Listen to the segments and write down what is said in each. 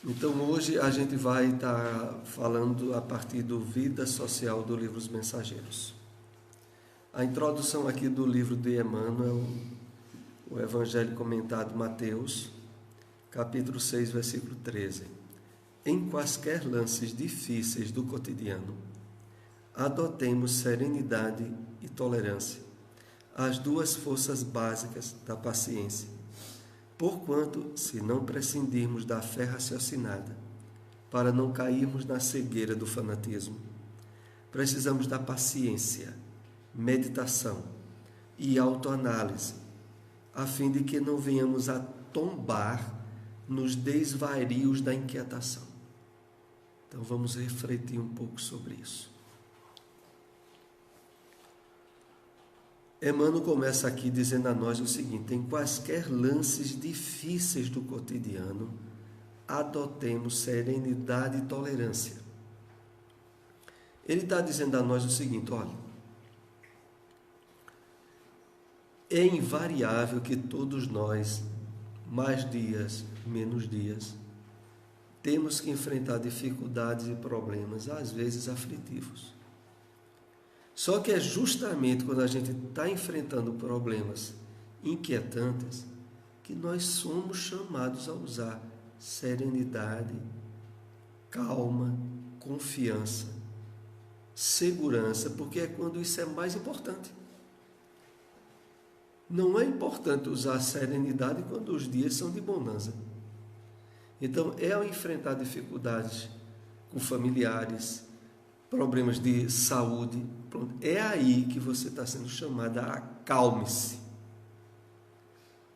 Então hoje a gente vai estar falando a partir do Vida Social do livro Os Mensageiros. A introdução aqui do livro de Emmanuel, o Evangelho comentado Mateus, capítulo 6, versículo 13. Em quaisquer lances difíceis do cotidiano, adotemos serenidade e tolerância, as duas forças básicas da paciência. Porquanto, se não prescindirmos da fé raciocinada, para não cairmos na cegueira do fanatismo, precisamos da paciência, meditação e autoanálise, a fim de que não venhamos a tombar nos desvarios da inquietação. Então vamos refletir um pouco sobre isso. Emmanuel começa aqui dizendo a nós o seguinte: em quaisquer lances difíceis do cotidiano, adotemos serenidade e tolerância. Ele está dizendo a nós o seguinte: olha, é invariável que todos nós, mais dias, menos dias, temos que enfrentar dificuldades e problemas, às vezes aflitivos. Só que é justamente quando a gente está enfrentando problemas inquietantes que nós somos chamados a usar serenidade, calma, confiança, segurança, porque é quando isso é mais importante. Não é importante usar serenidade quando os dias são de bonança. Então, é ao enfrentar dificuldades com familiares, problemas de saúde, é aí que você está sendo chamado a acalme-se.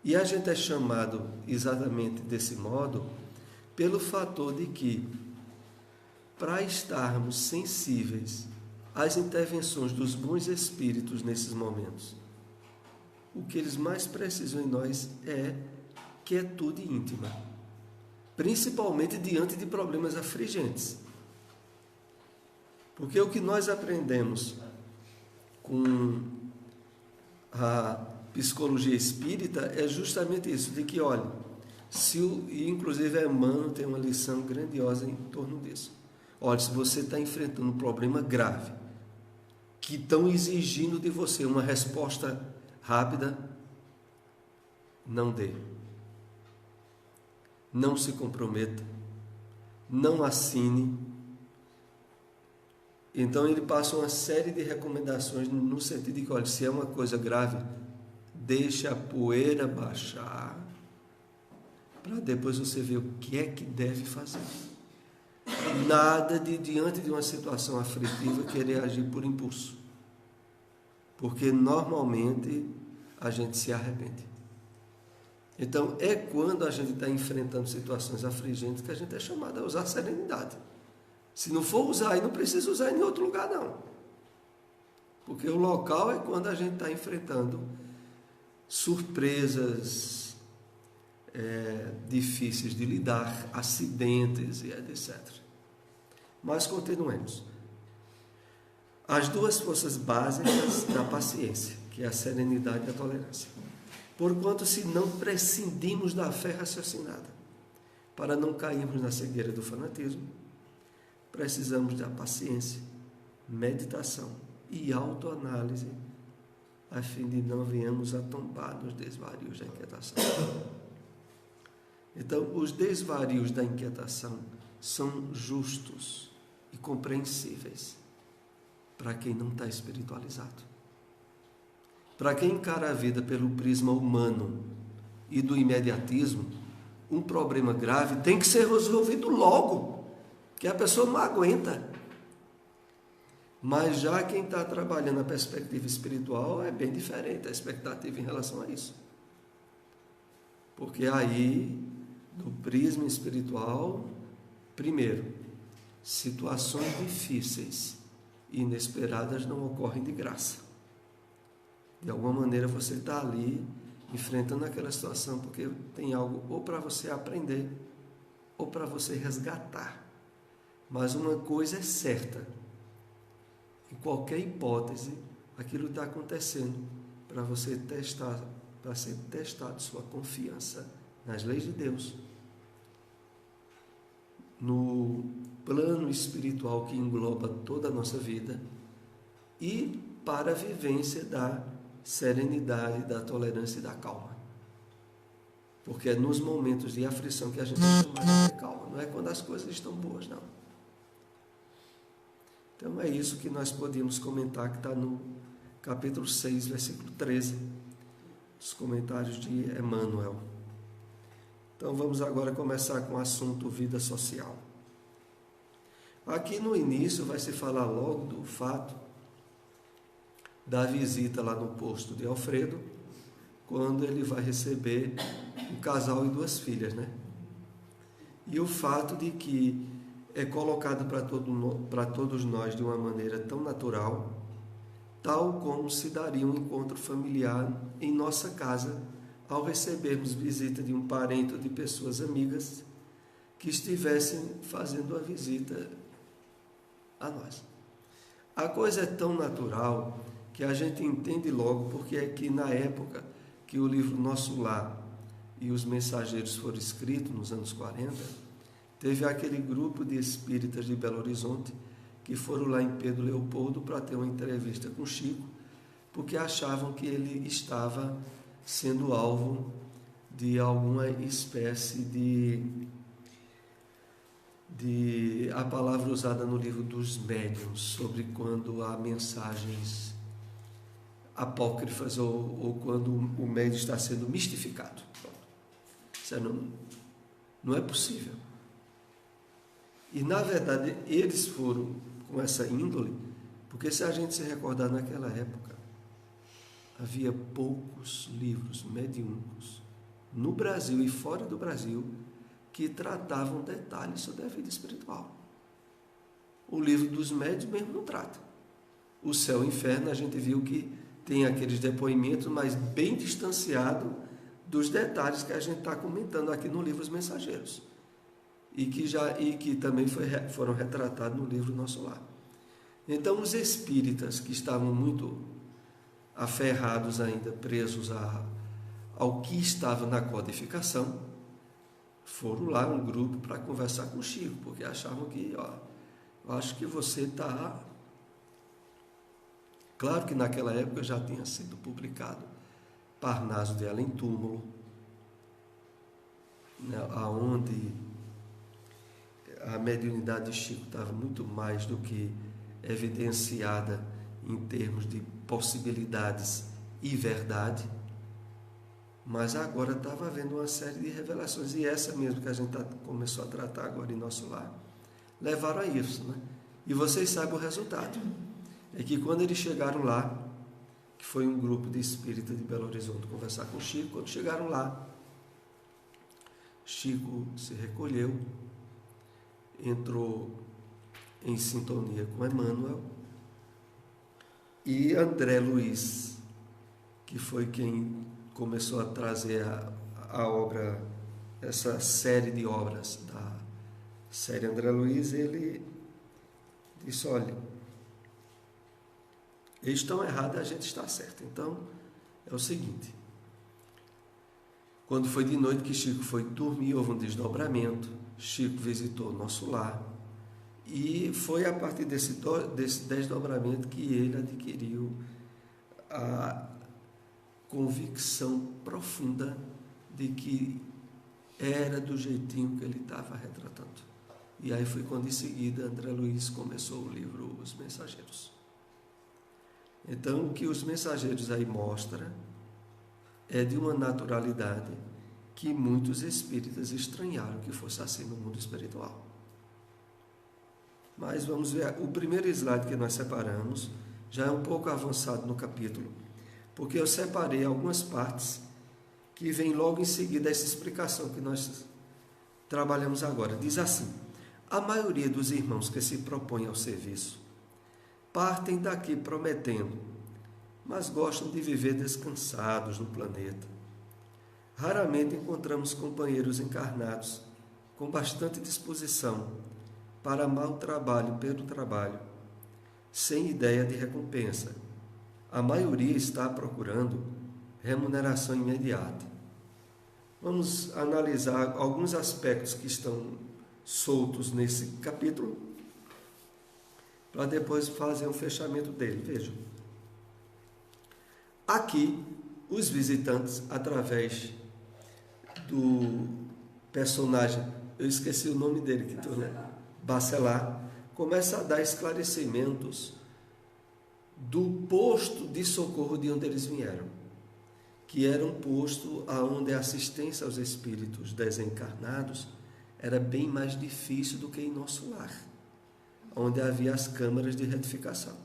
E a gente é chamado exatamente desse modo pelo fator de que, para estarmos sensíveis às intervenções dos bons espíritos nesses momentos, o que eles mais precisam em nós é quietude íntima, principalmente diante de problemas afligentes. Porque o que nós aprendemos com a psicologia espírita é justamente isso, de que, olha, e inclusive Emmanuel tem uma lição grandiosa em torno disso. Olha, se você está enfrentando um problema grave, que estão exigindo de você uma resposta rápida, não dê. Não se comprometa, não assine. Então ele passa uma série de recomendações no sentido de que, olha, se é uma coisa grave, deixe a poeira baixar, para depois você ver o que é que deve fazer. Nada de, diante de uma situação aflitiva, querer agir por impulso, porque normalmente a gente se arrepende. Então é quando a gente está enfrentando situações afligentes que a gente é chamado a usar serenidade. Se não for usar aí, não precisa usar em outro lugar, não. Porque o local é quando a gente está enfrentando surpresas difíceis de lidar, acidentes e etc. Mas continuemos. As duas forças básicas da paciência, que é a serenidade e a tolerância. Porquanto, se não prescindimos da fé raciocinada, para não cairmos na cegueira do fanatismo, precisamos da paciência, meditação e autoanálise, a fim de não venhamos a tombar nos desvarios da inquietação. Então, os desvarios da inquietação são justos e compreensíveis para quem não está espiritualizado. Para quem encara a vida pelo prisma humano e do imediatismo, um problema grave tem que ser resolvido logo, que a pessoa não aguenta. Mas já quem está trabalhando a perspectiva espiritual é bem diferente a expectativa em relação a isso. Porque aí, do prisma espiritual, primeiro, situações difíceis e inesperadas não ocorrem de graça. De alguma maneira você está ali enfrentando aquela situação porque tem algo ou para você aprender ou para você resgatar. Mas uma coisa é certa: em qualquer hipótese, aquilo está acontecendo para você testar, para ser testado sua confiança nas leis de Deus, no plano espiritual que engloba toda a nossa vida e para a vivência da serenidade, da tolerância e da calma. Porque é nos momentos de aflição que a gente tem que mais ter calma, não é quando as coisas estão boas, não. Então é isso que nós podemos comentar, que está no capítulo 6, versículo 13, dos comentários de Emmanuel. Então vamos agora começar com o assunto vida social. Aqui no início vai se falar logo do fato da visita lá no posto de Alfredo, quando ele vai receber um casal e 2 filhas, né? E o fato de que é colocado para todos nós de uma maneira tão natural, tal como se daria um encontro familiar em nossa casa, ao recebermos visita de um parente ou de pessoas amigas que estivessem fazendo a visita a nós. A coisa é tão natural que a gente entende logo, porque é que na época que o livro Nosso Lar e os Mensageiros foram escritos, nos anos 40, teve aquele grupo de espíritas de Belo Horizonte que foram lá em Pedro Leopoldo para ter uma entrevista com Chico, porque achavam que ele estava sendo alvo de alguma espécie a palavra usada no livro dos médiuns, sobre quando há mensagens apócrifas ou quando o médium está sendo mistificado. Isso não é possível. E, na verdade, eles foram com essa índole, porque se a gente se recordar naquela época, havia poucos livros mediúnicos no Brasil e fora do Brasil que tratavam detalhes sobre a vida espiritual. O livro dos médiuns mesmo não trata. O céu e o inferno, a gente viu que tem aqueles depoimentos, mas bem distanciado dos detalhes que a gente está comentando aqui no livro Os Mensageiros. E que também foram retratados no livro Nosso Lar. Então, os espíritas que estavam muito aferrados ainda, presos ao que estava na codificação, foram lá um grupo para conversar com o Chico, porque achavam que, eu acho que você está... Claro que naquela época já tinha sido publicado Parnaso de Além Túmulo, né, onde a mediunidade de Chico estava muito mais do que evidenciada em termos de possibilidades e verdade, mas agora estava havendo uma série de revelações, e essa mesmo que a gente começou a tratar agora em Nosso Lar, levaram a isso, né? E vocês sabem o resultado, é que quando eles chegaram lá, que foi um grupo de espíritas de Belo Horizonte conversar com Chico, quando chegaram lá, Chico se recolheu, entrou em sintonia com Emmanuel, e André Luiz, que foi quem começou a trazer a obra, essa série de obras da série André Luiz, ele disse, olha, eles estão errados, a gente está certo. Então, é o seguinte, quando foi de noite que Chico foi dormir, houve um desdobramento, Chico visitou Nosso Lar, e foi a partir desse desdobramento que ele adquiriu a convicção profunda de que era do jeitinho que ele estava retratando. E aí foi quando em seguida André Luiz começou o livro Os Mensageiros. Então o que Os Mensageiros aí mostra é de uma naturalidade que muitos espíritas estranharam que fosse assim no mundo espiritual. Mas vamos ver, o primeiro slide que nós separamos já é um pouco avançado no capítulo, porque eu separei algumas partes que vêm logo em seguida essa explicação que nós trabalhamos agora. Diz assim: a maioria dos irmãos que se propõem ao serviço partem daqui prometendo, mas gostam de viver descansados no planeta. Raramente encontramos companheiros encarnados com bastante disposição para mau trabalho pelo trabalho, sem ideia de recompensa. A maioria está procurando remuneração imediata. Vamos analisar alguns aspectos que estão soltos nesse capítulo, para depois fazer um fechamento dele. Vejam. Aqui, os visitantes, através do personagem, eu esqueci o nome dele, que tu, né? Bacelar, começa a dar esclarecimentos do posto de socorro de onde eles vieram, que era um posto onde a assistência aos espíritos desencarnados era bem mais difícil do que em nosso lar, onde havia as câmaras de retificação.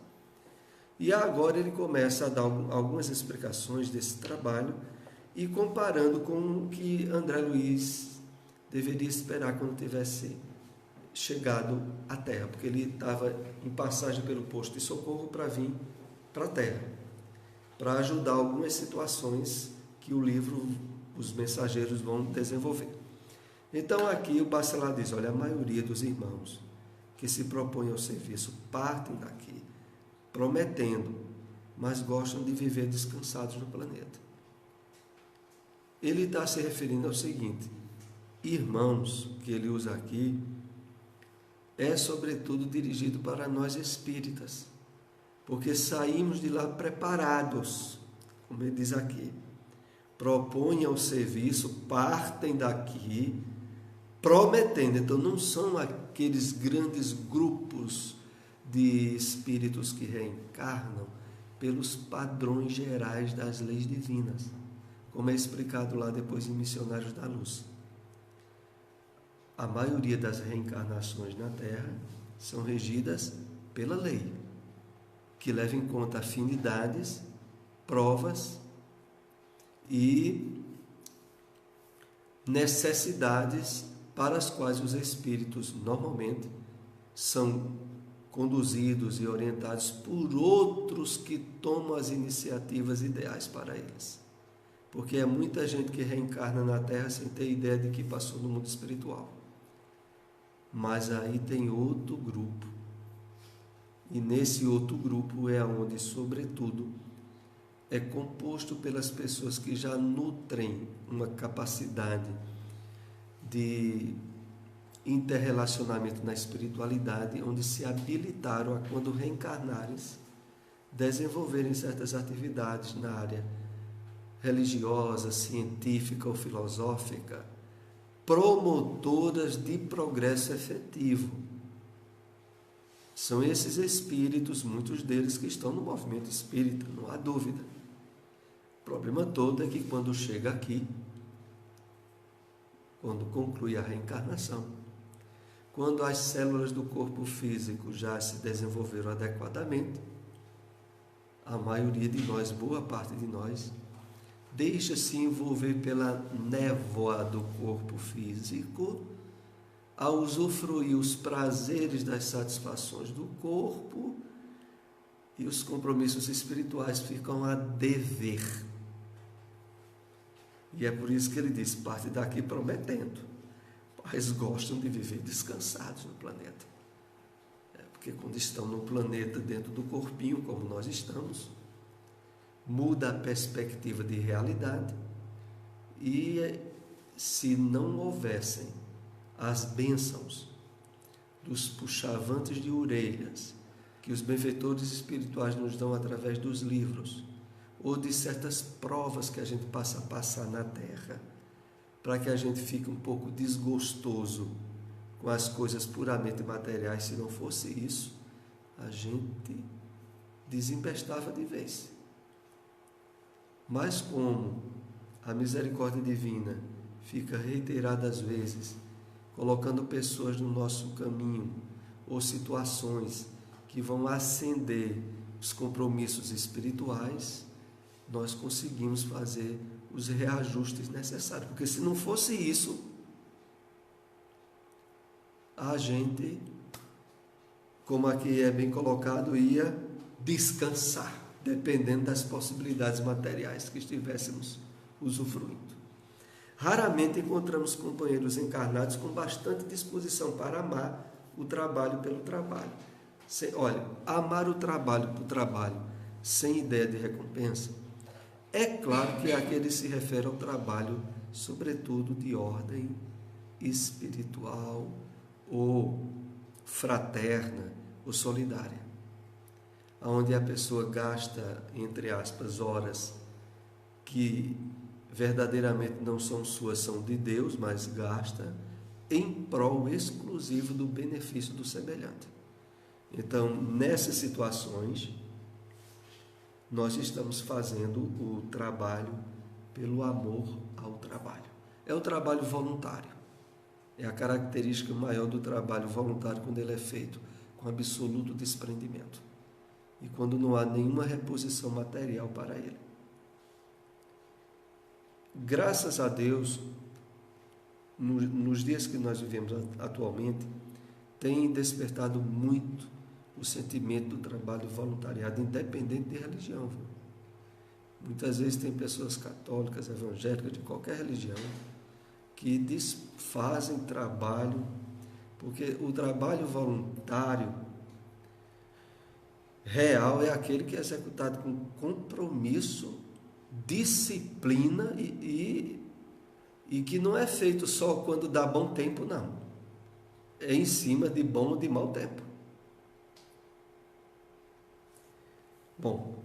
E agora ele começa a dar algumas explicações desse trabalho e comparando com o que André Luiz deveria esperar quando tivesse chegado à Terra, porque ele estava em passagem pelo posto de socorro para vir para a Terra, para ajudar algumas situações que o livro, os mensageiros vão desenvolver. Então aqui o Bacelar diz, olha, a maioria dos irmãos que se propõem ao serviço partem daqui prometendo, mas gostam de viver descansados no planeta. Ele está se referindo ao seguinte, irmãos, que ele usa aqui, é sobretudo dirigido para nós espíritas, porque saímos de lá preparados, como ele diz aqui, propõem ao serviço, partem daqui prometendo. Então não são aqueles grandes grupos de espíritos que reencarnam pelos padrões gerais das leis divinas, como é explicado lá depois em Missionários da Luz. A maioria das reencarnações na Terra são regidas pela lei, que leva em conta afinidades, provas e necessidades para as quais os espíritos normalmente são conduzidos e orientados por outros que tomam as iniciativas ideais para eles. Porque é muita gente que reencarna na Terra sem ter ideia de que passou no mundo espiritual. Mas aí tem outro grupo. E nesse outro grupo é onde, sobretudo, é composto pelas pessoas que já nutrem uma capacidade de interrelacionamento na espiritualidade, onde se habilitaram a, quando reencarnarem, desenvolverem certas atividades na área religiosa, científica ou filosófica, promotoras de progresso efetivo. São esses espíritos, muitos deles que estão no movimento espírita, não há dúvida. O problema todo é que quando chega aqui, quando conclui a reencarnação, quando as células do corpo físico já se desenvolveram adequadamente, a maioria de nós, boa parte de nós, deixa-se envolver pela névoa do corpo físico, a usufruir os prazeres das satisfações do corpo, e os compromissos espirituais ficam a dever. E é por isso que ele diz, parte daqui prometendo, mas gostam de viver descansados no planeta. Porque quando estão no planeta, dentro do corpinho, como nós estamos, muda a perspectiva de realidade, e se não houvessem as bênçãos dos puxavantes de orelhas que os benfeitores espirituais nos dão através dos livros, ou de certas provas que a gente passa a passar na Terra, para que a gente fique um pouco desgostoso com as coisas puramente materiais, se não fosse isso, a gente desempestava de vez. Mas como a misericórdia divina fica reiteradas vezes, colocando pessoas no nosso caminho, ou situações que vão acender os compromissos espirituais, nós conseguimos fazer os reajustes necessários. Porque se não fosse isso, a gente, como aqui é bem colocado, ia descansar, dependendo das possibilidades materiais que estivéssemos usufruindo. Raramente encontramos companheiros encarnados com bastante disposição para amar o trabalho pelo trabalho. Olha, amar o trabalho por trabalho, sem ideia de recompensa, é claro que aquele se refere ao trabalho, sobretudo de ordem espiritual ou fraterna ou solidária, onde a pessoa gasta, entre aspas, horas que verdadeiramente não são suas, são de Deus, mas gasta em prol exclusivo do benefício do semelhante. Então, nessas situações, nós estamos fazendo o trabalho pelo amor ao trabalho. É o trabalho voluntário. É a característica maior do trabalho voluntário quando ele é feito com absoluto desprendimento e quando não há nenhuma reposição material para ele. Graças a Deus, nos dias que nós vivemos atualmente, tem despertado muito o sentimento do trabalho voluntariado, independente de religião. Viu? Muitas vezes tem pessoas católicas, evangélicas, de qualquer religião, que fazem trabalho, porque o trabalho voluntário real é aquele que é executado com compromisso, disciplina e que não é feito só quando dá bom tempo, não. É em cima de bom ou de mau tempo. Bom,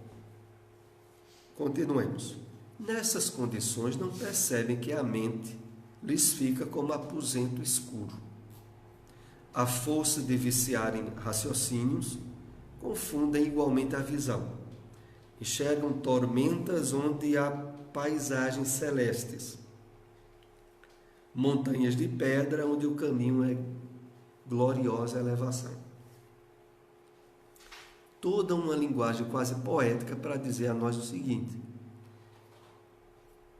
continuemos. Nessas condições não percebem que a mente lhes fica como aposento escuro. A força de viciarem raciocínios confundem igualmente a visão. Enxergam tormentas onde há paisagens celestes, montanhas de pedra onde o caminho é gloriosa elevação. Toda uma linguagem quase poética para dizer a nós o seguinte: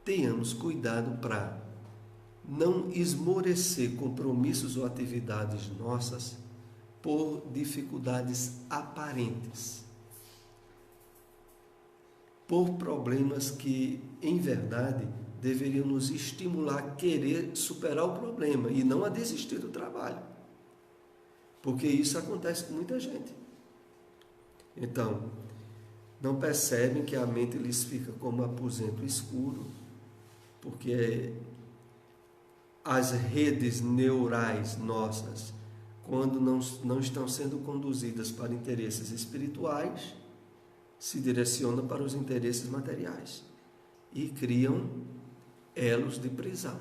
tenhamos cuidado para não esmorecer compromissos ou atividades nossas por dificuldades aparentes, por problemas que, em verdade, deveriam nos estimular a querer superar o problema e não a desistir do trabalho, porque isso acontece com muita gente. Então, não percebem que a mente lhes fica como aposento escuro, porque as redes neurais nossas, quando não estão sendo conduzidas para interesses espirituais, se direcionam para os interesses materiais e criam elos de prisão.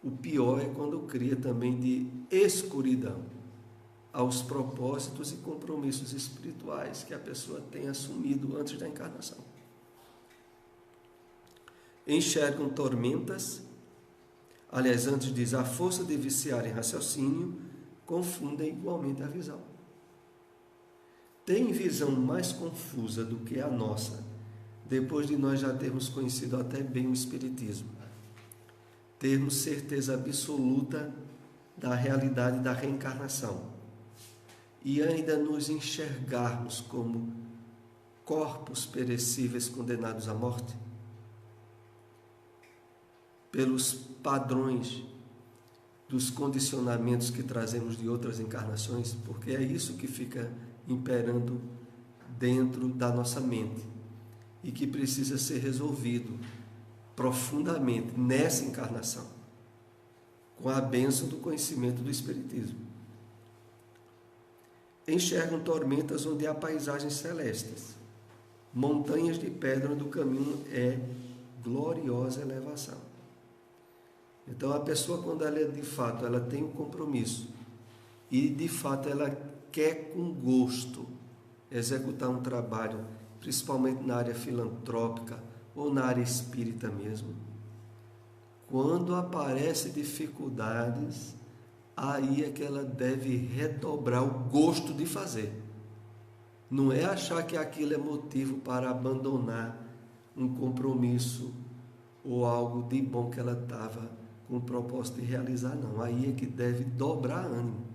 O pior é quando cria também de escuridão aos propósitos e compromissos espirituais que a pessoa tem assumido antes da encarnação. Enxergam tormentas, aliás, antes diz, a força de viciar em raciocínio, confundem igualmente a visão. Tem visão mais confusa do que a nossa, depois de nós já termos conhecido até bem o Espiritismo, termos certeza absoluta da realidade da reencarnação e ainda nos enxergarmos como corpos perecíveis condenados à morte, pelos padrões dos condicionamentos que trazemos de outras encarnações, porque é isso que fica imperando dentro da nossa mente e que precisa ser resolvido profundamente nessa encarnação, com a bênção do conhecimento do Espiritismo. Enxergam tormentas onde há paisagens celestes, montanhas de pedra onde o caminho é gloriosa elevação. Então a pessoa, quando ela de fato ela tem um compromisso e de fato ela quer com gosto executar um trabalho, principalmente na área filantrópica ou na área espírita mesmo, quando aparecem dificuldades, aí é que ela deve redobrar o gosto de fazer. Não é achar que aquilo é motivo para abandonar um compromisso ou algo de bom que ela estava com o propósito de realizar, não. Aí é que deve dobrar ânimo.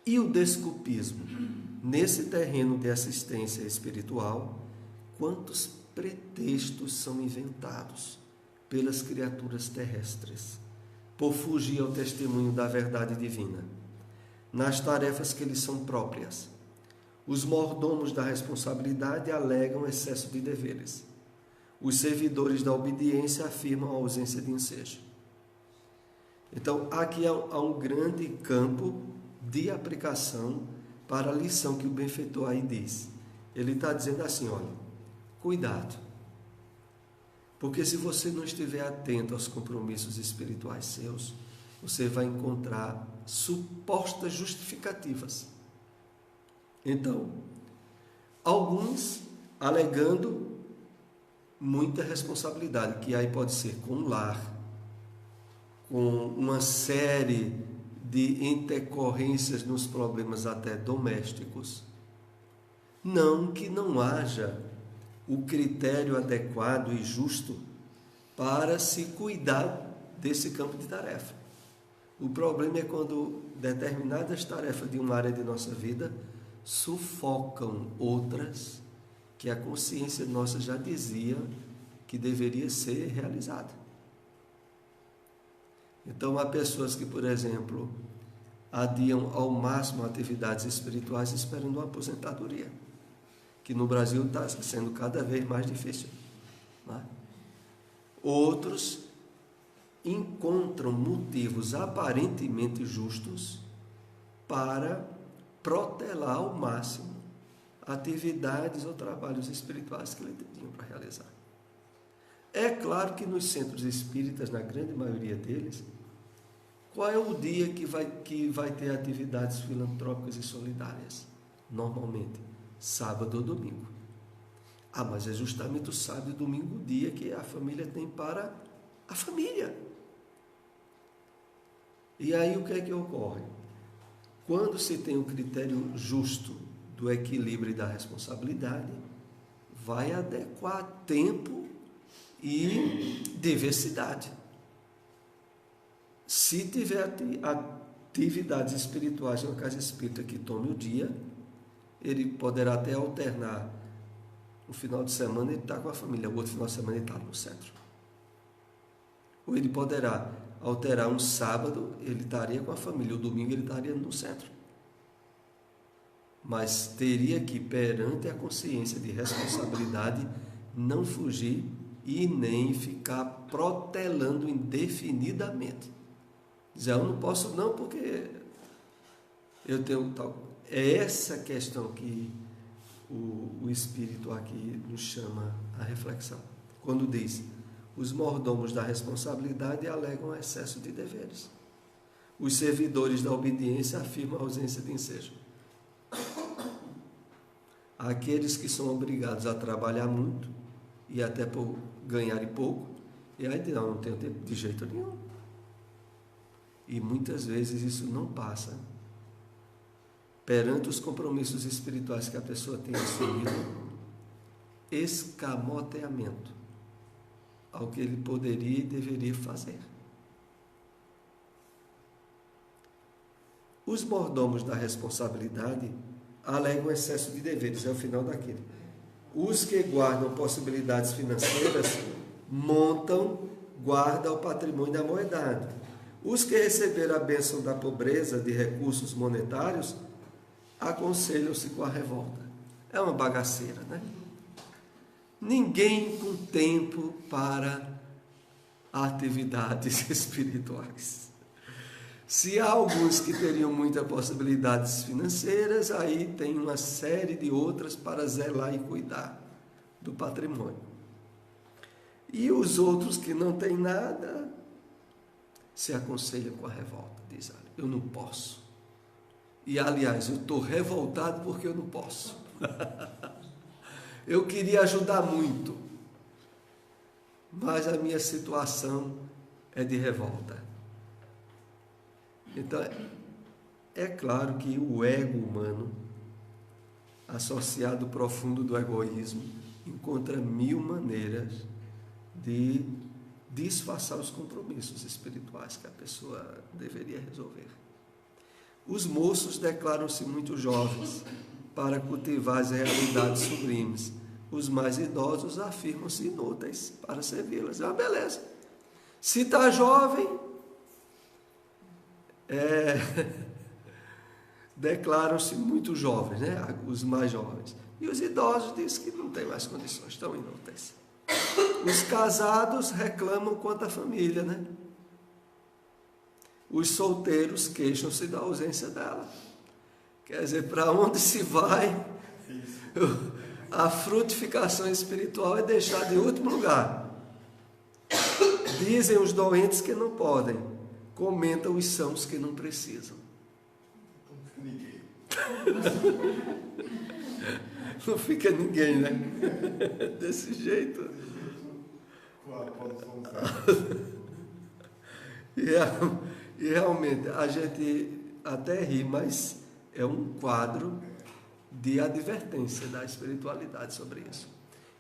E o desculpismo? Nesse terreno de assistência espiritual, quantos pretextos são inventados pelas criaturas terrestres por fugir ao testemunho da verdade divina, nas tarefas que lhes são próprias. Os mordomos da responsabilidade alegam excesso de deveres. Os servidores da obediência afirmam a ausência de ensejo. Então, aqui há um grande campo de aplicação para a lição que o benfeitor aí diz. Ele está dizendo assim, olha, cuidado, porque se você não estiver atento aos compromissos espirituais seus, você vai encontrar supostas justificativas. Então, alguns alegando muita responsabilidade, que aí pode ser com o lar, com uma série de intercorrências nos problemas até domésticos. Não que não haja o critério adequado e justo para se cuidar desse campo de tarefa. O problema é quando determinadas tarefas de uma área de nossa vida sufocam outras que a consciência nossa já dizia que deveria ser realizada. Então, há pessoas que, por exemplo, adiam ao máximo atividades espirituais esperando uma aposentadoria, que no Brasil está sendo cada vez mais difícil, né? Outros encontram motivos aparentemente justos para protelar ao máximo atividades ou trabalhos espirituais que ele tinham para realizar. É claro que nos centros espíritas, na grande maioria deles, qual é o dia que vai ter atividades filantrópicas e solidárias? Normalmente, sábado ou domingo. Mas é justamente o sábado e domingo o dia que a família tem para a família. E aí o que é que ocorre? Quando se tem o critério justo do equilíbrio e da responsabilidade, vai adequar tempo e diversidade. Se tiver atividades espirituais na casa espírita que tome o dia, ele poderá até alternar. No final de semana ele está com a família, o outro final de semana ele está no centro. Ou ele poderá alterar um sábado, ele estaria com a família, o domingo ele estaria no centro. Mas teria que, perante a consciência de responsabilidade, não fugir e nem ficar protelando indefinidamente. Dizer, eu não posso não porque eu tenho tal. É essa questão que o Espírito aqui nos chama à reflexão. Quando diz, os mordomos da responsabilidade alegam excesso de deveres. Os servidores da obediência afirmam a ausência de ensejo. Aqueles que são obrigados a trabalhar muito e até por ganharem pouco, e aí não tenho tempo de jeito nenhum. E muitas vezes isso não passa perante os compromissos espirituais que a pessoa tem assumido, escamoteamento ao que ele poderia e deveria fazer. Os mordomos da responsabilidade alegam excesso de deveres, é o final daquele. Os que guardam possibilidades financeiras montam guarda ao patrimônio da moedade. Os que receberam a bênção da pobreza de recursos monetários aconselham-se com a revolta. É uma bagaceira, né? Ninguém com tempo para atividades espirituais. Se há alguns que teriam muitas possibilidades financeiras, aí tem uma série de outras para zelar e cuidar do patrimônio. E os outros que não têm nada, se aconselham com a revolta. Diz, olha, eu não posso. E, aliás, eu estou revoltado porque eu não posso. Eu queria ajudar muito, mas a minha situação é de revolta. Então, é claro que o ego humano, associado ao profundo do egoísmo, encontra mil maneiras de disfarçar os compromissos espirituais que a pessoa deveria resolver. Os moços declaram-se muito jovens para cultivar as realidades sublimes. Os mais idosos afirmam-se inúteis para servi-las. É uma beleza. Se está jovem, declaram-se muito jovens, né? Os mais jovens. E os idosos dizem que não têm mais condições, estão inúteis. Os casados reclamam quanto à família, né? Os solteiros queixam-se da ausência dela. Quer dizer, para onde se vai, a frutificação espiritual é deixada em último lugar. Dizem os doentes que não podem, comentam os sãos que não precisam. Não fica ninguém, né? Desse jeito. E realmente, a gente até ri, mas é um quadro de advertência da espiritualidade sobre isso.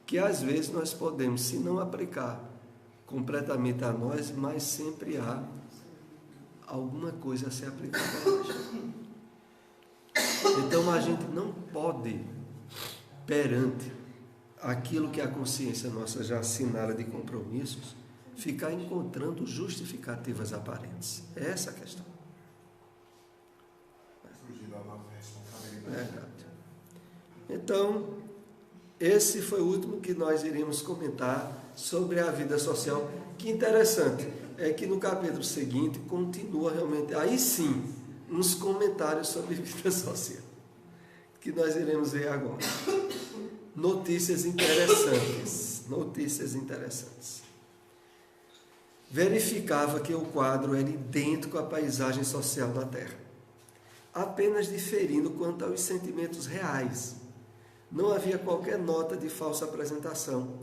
Que às vezes nós podemos, se não aplicar completamente a nós, mas sempre há alguma coisa a ser aplicada a nós. Então a gente não pode, perante aquilo que a consciência nossa já assinala de compromissos, ficar encontrando justificativas aparentes. É essa a questão. Fugir da nossa responsabilidade. Verdade. Então, esse foi o último que nós iríamos comentar sobre a vida social. Que interessante é que no capítulo seguinte continua realmente, aí sim, uns comentários sobre vida social, que nós iremos ver agora. Notícias interessantes. Verificava que o quadro era idêntico à paisagem social da Terra, apenas diferindo quanto aos sentimentos reais. Não havia qualquer nota de falsa apresentação.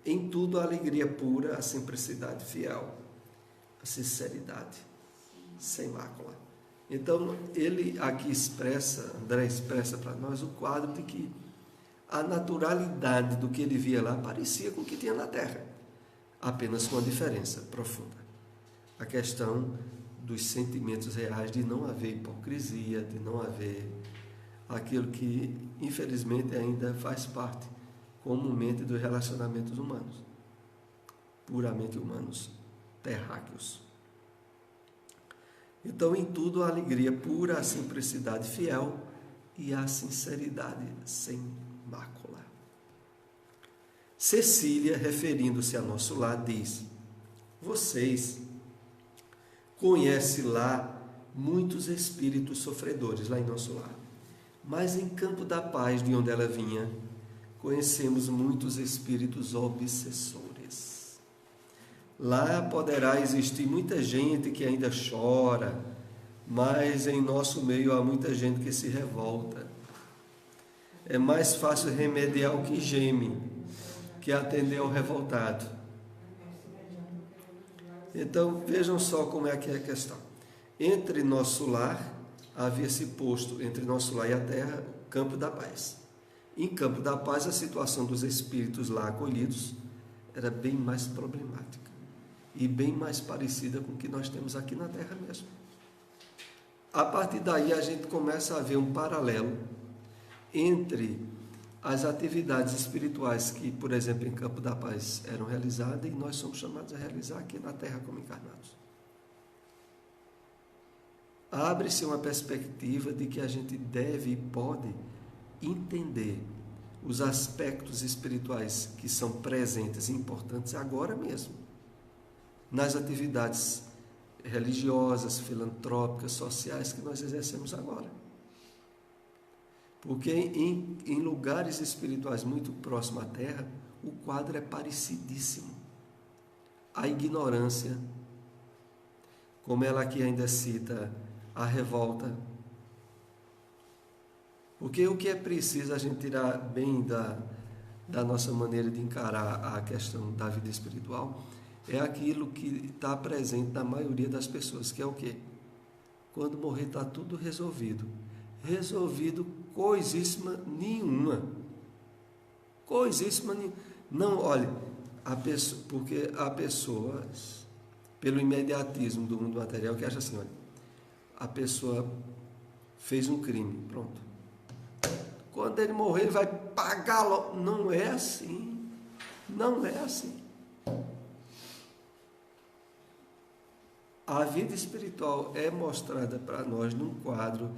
Em tudo a alegria pura, a simplicidade fiel, a sinceridade sem mácula. Então, ele aqui André expressa para nós o quadro de que a naturalidade do que ele via lá parecia com o que tinha na Terra, apenas com uma diferença profunda. A questão dos sentimentos reais, de não haver hipocrisia, de não haver aquilo que, infelizmente, ainda faz parte comumente dos relacionamentos humanos, puramente humanos, terráqueos. Então, em tudo, a alegria pura, a simplicidade fiel e a sinceridade sem mácula. Cecília, referindo-se a nosso lar, diz: vocês conhecem lá muitos espíritos sofredores, lá em nosso lar. Mas em Campo da Paz, de onde ela vinha, conhecemos muitos espíritos obsessores. Lá poderá existir muita gente que ainda chora, mas em nosso meio há muita gente que se revolta. É mais fácil remediar o que geme, que atender ao revoltado. Então, vejam só como é que é a questão. Entre nosso lar, havia-se posto entre nosso lar e a terra, Campo da Paz. Em Campo da Paz, a situação dos espíritos lá acolhidos era bem mais problemática e bem mais parecida com o que nós temos aqui na terra mesmo. A partir daí, a gente começa a ver um paralelo entre as atividades espirituais que, por exemplo, em Campo da Paz eram realizadas e nós somos chamados a realizar aqui na terra como encarnados. Abre-se uma perspectiva de que a gente deve e pode entender os aspectos espirituais que são presentes e importantes agora mesmo, nas atividades religiosas, filantrópicas, sociais que nós exercemos agora. Porque em lugares espirituais muito próximos à Terra, o quadro é parecidíssimo. A ignorância, como ela aqui ainda cita, a revolta. Porque o que é preciso a gente tirar bem da nossa maneira de encarar a questão da vida espiritual é aquilo que está presente na maioria das pessoas, que é o quê? Quando morrer está tudo resolvido. Resolvido coisíssima nenhuma. Coisíssima nenhuma. Não, olha, porque há pessoas, pelo imediatismo do mundo material, que acham assim, olha, a pessoa fez um crime, pronto. Quando ele morrer, ele vai pagar logo. Não é assim. Não é assim. A vida espiritual é mostrada para nós num quadro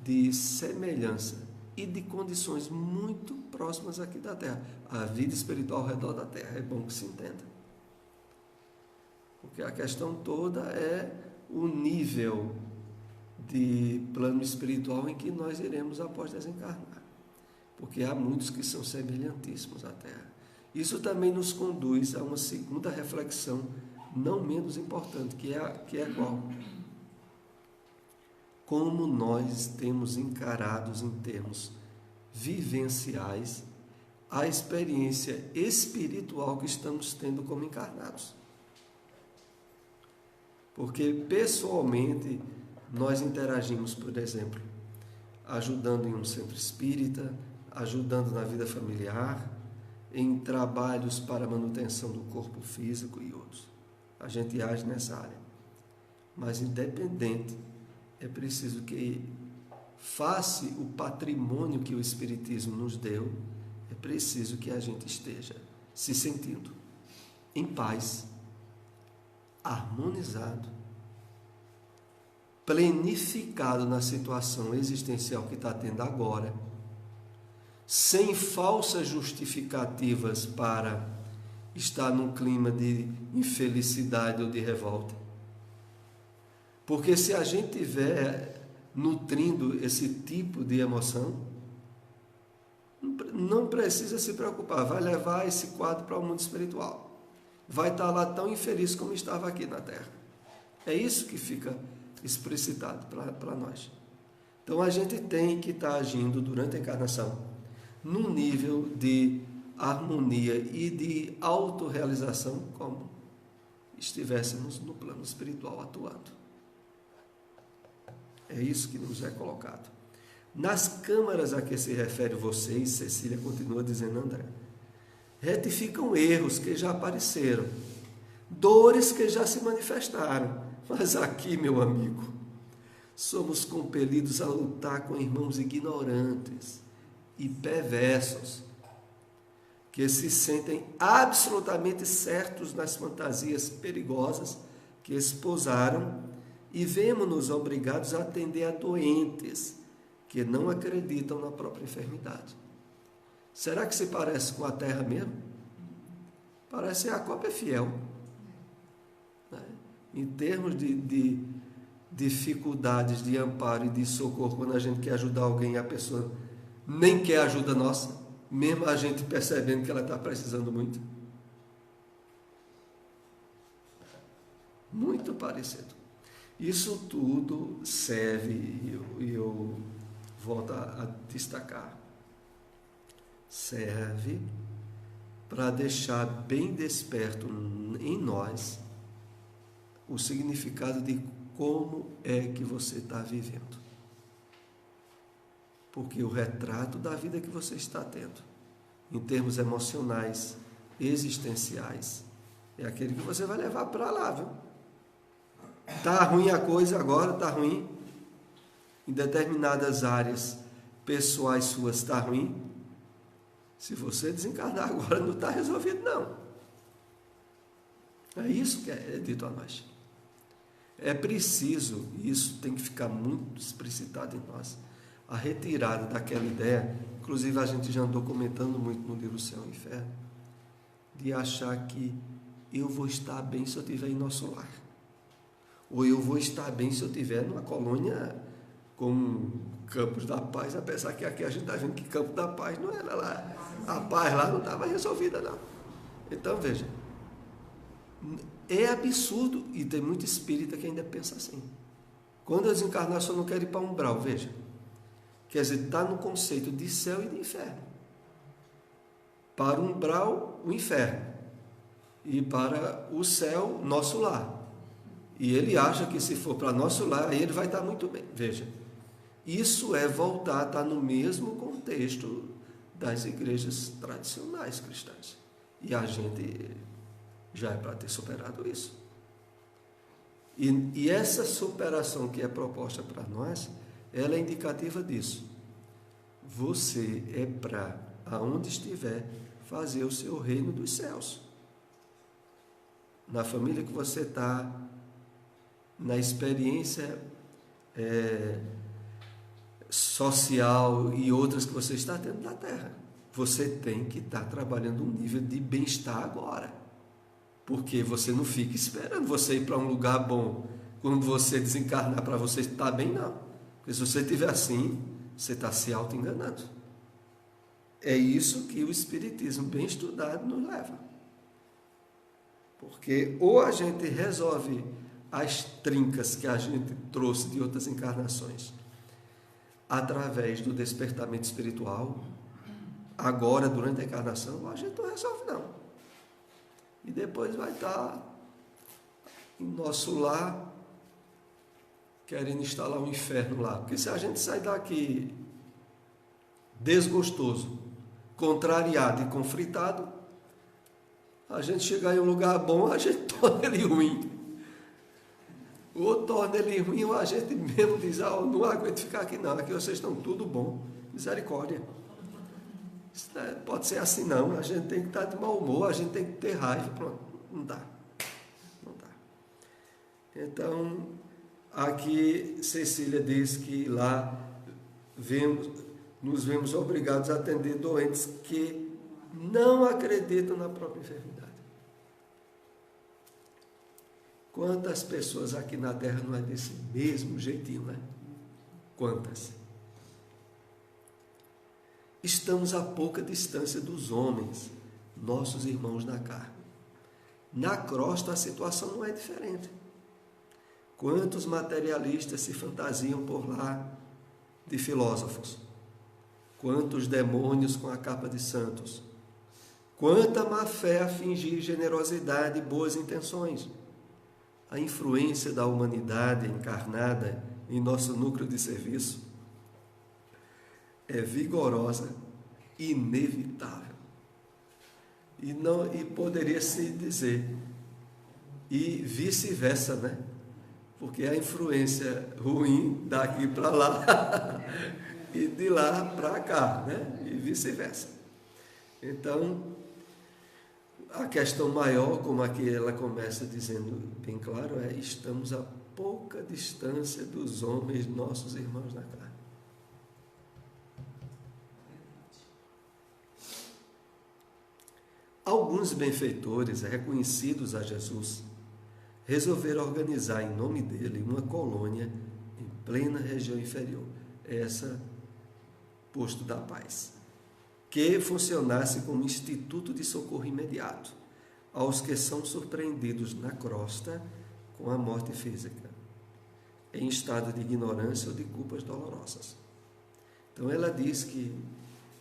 de semelhança e de condições muito próximas aqui da Terra. A vida espiritual ao redor da Terra, é bom que se entenda. Porque a questão toda é o nível de plano espiritual em que nós iremos após desencarnar. Porque há muitos que são semelhantíssimos à Terra. Isso também nos conduz a uma segunda reflexão, não menos importante, que é qual? Como nós temos encarados em termos vivenciais a experiência espiritual que estamos tendo como encarnados. Porque pessoalmente nós interagimos, por exemplo, ajudando em um centro espírita, ajudando na vida familiar, em trabalhos para manutenção do corpo físico e outros. A gente age nessa área. Mas independente, é preciso que face o patrimônio que o Espiritismo nos deu, é preciso que a gente esteja se sentindo em paz, harmonizado, plenificado na situação existencial que está tendo agora, sem falsas justificativas para estar num clima de infelicidade ou de revolta. Porque se a gente estiver nutrindo esse tipo de emoção, não precisa se preocupar, vai levar esse quadro para o mundo espiritual. Vai estar lá tão infeliz como estava aqui na Terra. É isso que fica explicitado para nós. Então a gente tem que estar agindo durante a encarnação num nível de harmonia e de autorrealização, como estivéssemos no plano espiritual atuando. É isso que nos é colocado. Nas câmaras a que se refere vocês, Cecília continua dizendo, André, retificam erros que já apareceram, dores que já se manifestaram, mas aqui, meu amigo, somos compelidos a lutar com irmãos ignorantes e perversos, que se sentem absolutamente certos nas fantasias perigosas que esposaram e vemo-nos obrigados a atender a doentes que não acreditam na própria enfermidade. Será que se parece com a Terra mesmo? Parece a cópia fiel. Né? Em termos de dificuldades de amparo e de socorro, quando a gente quer ajudar alguém e a pessoa nem quer ajuda nossa, mesmo a gente percebendo que ela está precisando muito. Muito parecido. Isso tudo serve, e eu volto a destacar, serve para deixar bem desperto em nós o significado de como é que você está vivendo. Porque o retrato da vida que você está tendo, em termos emocionais, existenciais, é aquele que você vai levar para lá, viu? Está ruim a coisa agora, está ruim. Em determinadas áreas pessoais suas está ruim. Se você desencarnar agora, não está resolvido, não. É isso que é dito a nós. É preciso, e isso tem que ficar muito explicitado em nós, a retirada daquela ideia, inclusive a gente já andou comentando muito no livro Céu e Inferno, de achar que eu vou estar bem se eu estiver em nosso lar. Ou eu vou estar bem se eu estiver numa colônia como Campos da Paz, apesar que aqui a gente está vendo que Campos da Paz não era lá. A paz lá não estava resolvida, não. Então, veja, é absurdo, e tem muito espírita que ainda pensa assim. Quando eu desencarnar, só não quero ir para um umbral, veja. Quer dizer, está no conceito de céu e de inferno. Para o umbral, o inferno. E para o céu, nosso lar. E ele acha que se for para nosso lar, aí ele vai estar muito bem. Veja, isso é voltar a estar no mesmo contexto das igrejas tradicionais cristãs. E a gente já é para ter superado isso. E essa superação que é proposta para nós, ela é indicativa disso. Você é para, aonde estiver, fazer o seu reino dos céus. Na família que você está, na experiência social e outras que você está tendo na Terra. Você tem que estar trabalhando um nível de bem-estar agora. Porque você não fica esperando você ir para um lugar bom quando você desencarnar, para você estar bem, não. Porque se você estiver assim, você está se auto-enganando. É isso que o Espiritismo bem estudado nos leva. Porque ou a gente resolve as trincas que a gente trouxe de outras encarnações através do despertamento espiritual, agora, durante a encarnação, a gente não resolve, não. E depois vai estar em nosso lar, querendo instalar um inferno lá. Porque se a gente sair daqui desgostoso, contrariado e conflitado, a gente chegar em um lugar bom, a gente torna ele ruim. Ou torna ele ruim, ou a gente mesmo diz, não aguento ficar aqui não, aqui vocês estão tudo bom. Misericórdia. Pode ser assim não, a gente tem que estar de mau humor, a gente tem que ter raiva, pronto, não dá. Então, aqui Cecília diz que lá nos vemos obrigados a atender doentes que não acreditam na própria enfermidade. Quantas pessoas aqui na Terra não é desse mesmo jeitinho, né? Quantas? Estamos a pouca distância dos homens, nossos irmãos na carne. Na crosta a situação não é diferente. Quantos materialistas se fantasiam por lá de filósofos? Quantos demônios com a capa de santos? Quanta má fé a fingir generosidade e boas intenções? A influência da humanidade encarnada em nosso núcleo de serviço é vigorosa e inevitável. E poderia se dizer, e vice-versa, né? Porque a influência ruim daqui para lá e de lá para cá, né? E vice-versa. Então, a questão maior, como aqui ela começa dizendo bem claro, é: estamos a pouca distância dos homens, nossos irmãos na carne. Alguns benfeitores reconhecidos a Jesus resolveram organizar em nome dele uma colônia em plena região inferior, essa Posto da Paz, que funcionasse como instituto de socorro imediato aos que são surpreendidos na crosta com a morte física, em estado de ignorância ou de culpas dolorosas. Então ela diz que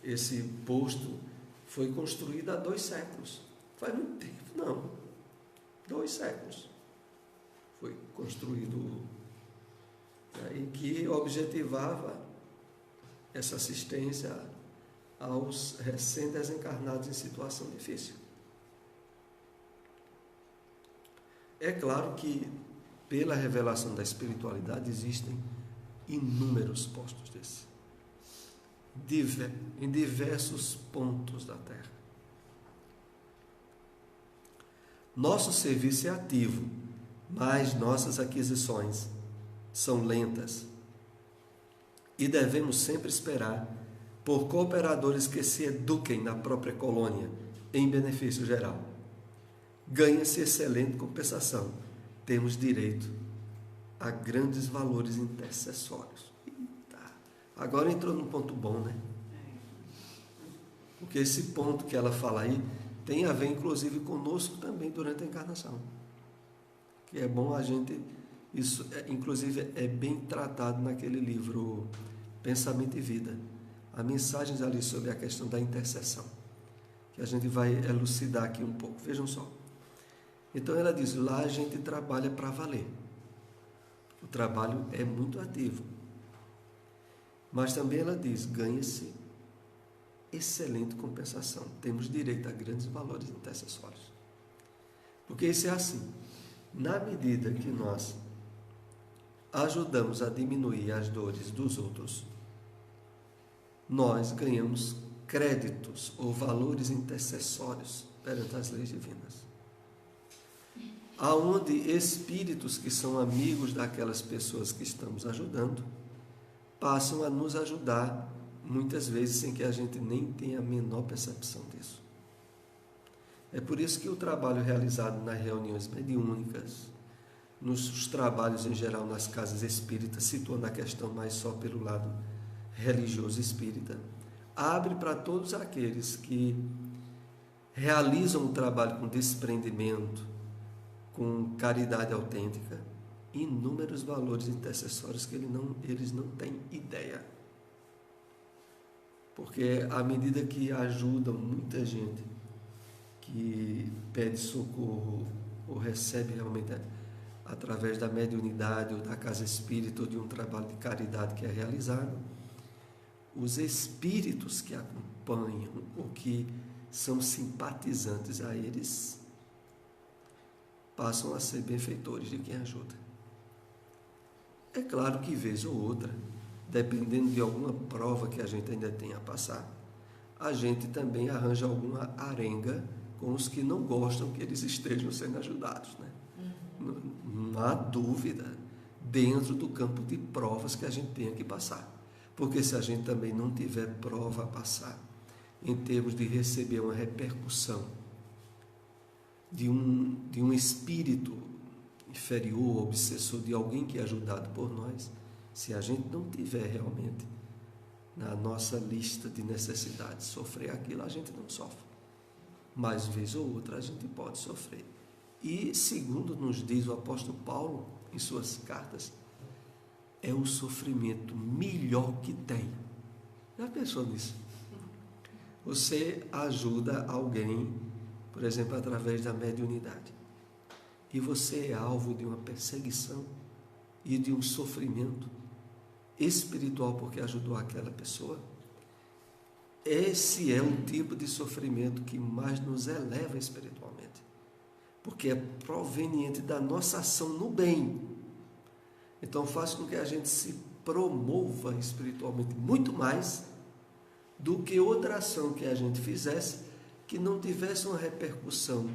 esse posto foi construído há 2 séculos. Faz muito tempo, não. 2 séculos. Foi construído, e que objetivava essa assistência aos recém-desencarnados em situação difícil. É claro que, pela revelação da espiritualidade, existem inúmeros postos desses, em diversos pontos da Terra. Nosso serviço é ativo, mas nossas aquisições são lentas e devemos sempre esperar por cooperadores que se eduquem na própria colônia em benefício geral. Ganha-se excelente compensação. Temos direito a grandes valores intercessórios. Eita. Agora entrou num ponto bom, né? Porque esse ponto que ela fala aí tem a ver, inclusive, conosco também durante a encarnação. Que é bom a gente... Isso, inclusive, é bem tratado naquele livro Pensamento e Vida. Há mensagens ali sobre a questão da intercessão, que a gente vai elucidar aqui um pouco. Vejam só. Então ela diz, lá a gente trabalha para valer. O trabalho é muito ativo. Mas também ela diz, ganha-se excelente compensação. Temos direito a grandes valores intercessórios. Porque isso é assim. Na medida que nós ajudamos a diminuir as dores dos outros, nós ganhamos créditos ou valores intercessórios perante as leis divinas. Aonde espíritos que são amigos daquelas pessoas que estamos ajudando passam a nos ajudar, muitas vezes sem que a gente nem tenha a menor percepção disso. É por isso que o trabalho realizado nas reuniões mediúnicas, nos trabalhos em geral nas casas espíritas, situando a questão mais só pelo lado religioso espírita, abre para todos aqueles que realizam o trabalho com desprendimento, com caridade autêntica, inúmeros valores intercessórios que eles não têm ideia. Porque à medida que ajudam muita gente que pede socorro ou recebe realmente através da mediunidade ou da casa espírita ou de um trabalho de caridade que é realizado, os espíritos que acompanham ou que são simpatizantes a eles passam a ser benfeitores de quem ajuda. É claro que vez ou outra, dependendo de alguma prova que a gente ainda tenha a passar, a gente também arranja alguma arenga com os que não gostam que eles estejam sendo ajudados, né? Não há dúvida, dentro do campo de provas que a gente tenha que passar. Porque se a gente também não tiver prova a passar, em termos de receber uma repercussão de um espírito inferior, obsessor, de alguém que é ajudado por nós, se a gente não tiver realmente na nossa lista de necessidades sofrer aquilo, a gente não sofre. Mas, vez ou outra, a gente pode sofrer. E, segundo nos diz o apóstolo Paulo, em suas cartas, é o sofrimento melhor que tem. Já pensou nisso? Você ajuda alguém, por exemplo, através da mediunidade, e você é alvo de uma perseguição e de um sofrimento espiritual porque ajudou aquela pessoa. Esse é o tipo de sofrimento que mais nos eleva espiritualmente, porque é proveniente da nossa ação no bem. Então faz com que a gente se promova espiritualmente muito mais do que outra ação que a gente fizesse que não tivesse uma repercussão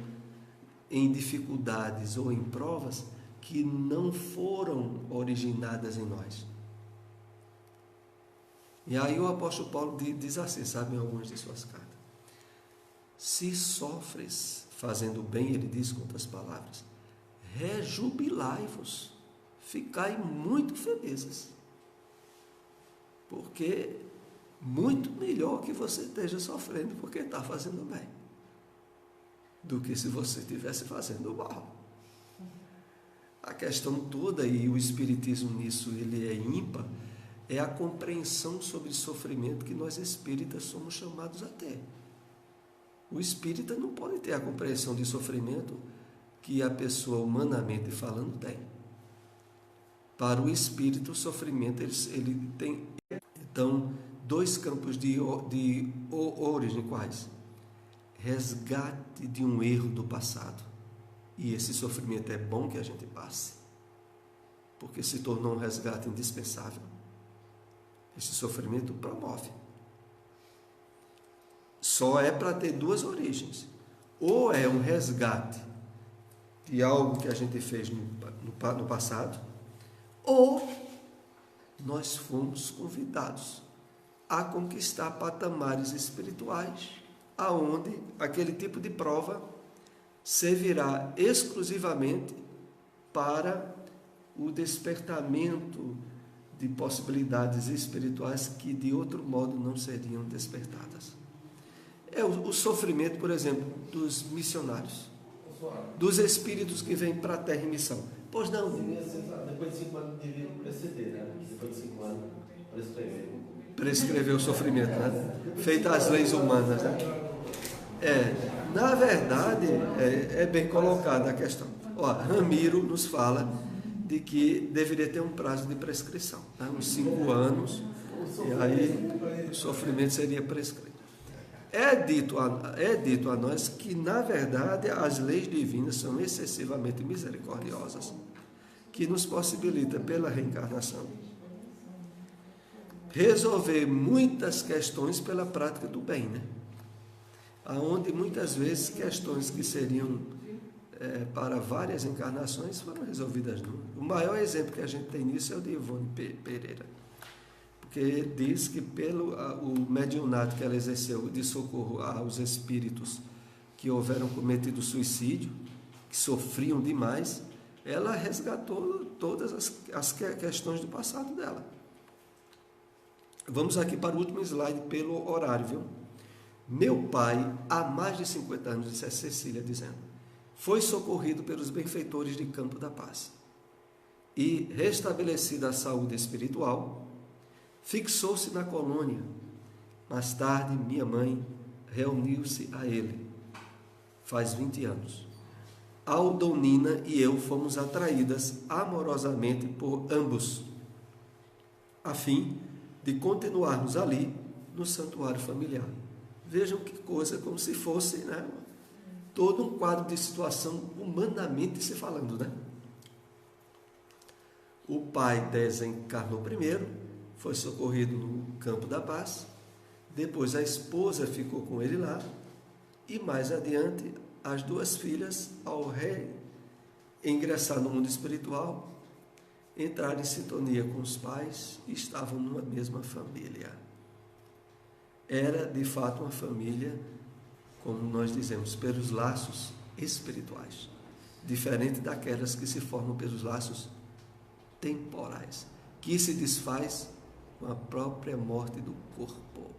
em dificuldades ou em provas que não foram originadas em nós. E aí o apóstolo Paulo diz assim, sabe, em algumas de suas cartas: se sofres fazendo bem, ele diz com outras palavras, rejubilai-vos, ficai muito felizes, porque muito melhor que você esteja sofrendo porque está fazendo bem, do que se você estivesse fazendo mal. A questão toda, e o Espiritismo nisso ele é ímpar, é a compreensão sobre sofrimento que nós espíritas somos chamados a ter. O espírita não pode ter a compreensão de sofrimento que a pessoa, humanamente falando, tem. Para o espírito, o sofrimento ele tem, então, dois campos de origem quais? Resgate de um erro do passado. E esse sofrimento é bom que a gente passe, porque se tornou um resgate indispensável. Esse sofrimento promove. Só é para ter duas origens. Ou é um resgate de algo que a gente fez no passado, ou nós fomos convidados a conquistar patamares espirituais, aonde aquele tipo de prova servirá exclusivamente para o despertamento de possibilidades espirituais que de outro modo não seriam despertadas. É o sofrimento, por exemplo, dos missionários, dos espíritos que vêm para a terra em missão. Pois não? Depois de 5 anos devia prescrever, né? Depois de 5 anos, prescrever o sofrimento, né? Feita as leis humanas, né? Na verdade, é bem colocada a questão. Ó, Ramiro nos fala de que deveria ter um prazo de prescrição, né? Uns 5 anos, e aí o sofrimento seria prescrito. É dito a nós que, na verdade, as leis divinas são excessivamente misericordiosas, que nos possibilita, pela reencarnação, resolver muitas questões pela prática do bem, né? Aonde muitas vezes questões que seriam para várias encarnações foram resolvidas numa. O maior exemplo que a gente tem nisso é o de Ivone Pereira, porque diz que pelo o mediunato que ela exerceu de socorro aos espíritos que houveram cometido suicídio, que sofriam demais, ela resgatou todas as questões do passado dela. Vamos aqui para o último slide pelo horário, viu? Meu pai, há mais de 50 anos, disse a Cecília, dizendo, foi socorrido pelos benfeitores de Campo da Paz e, restabelecida a saúde espiritual, fixou-se na colônia. Mais tarde, minha mãe reuniu-se a ele, faz 20 anos. Aldonina e eu fomos atraídas amorosamente por ambos, a fim de continuarmos ali no santuário familiar. Vejam que coisa, como se fosse, né, todo um quadro de situação humanamente se falando, né? O pai desencarnou primeiro, foi socorrido no Campo da Paz, depois a esposa ficou com ele lá, e mais adiante as duas filhas, ao ingressar no mundo espiritual, entraram em sintonia com os pais e estavam numa mesma família. Era, de fato, uma família, como nós dizemos, pelos laços espirituais, diferente daquelas que se formam pelos laços temporais, que se desfaz com a própria morte do corpo.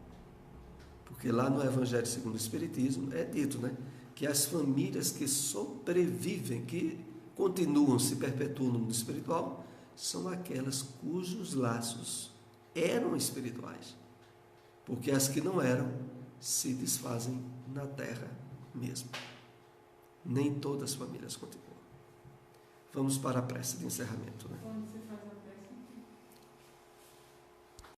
Porque lá no Evangelho segundo o Espiritismo é dito, né, que as famílias que sobrevivem, que continuam, se perpetuam no mundo espiritual, são aquelas cujos laços eram espirituais. Porque as que não eram se desfazem na terra mesmo. Nem todas as famílias continuam. Vamos para a prece de encerramento, né?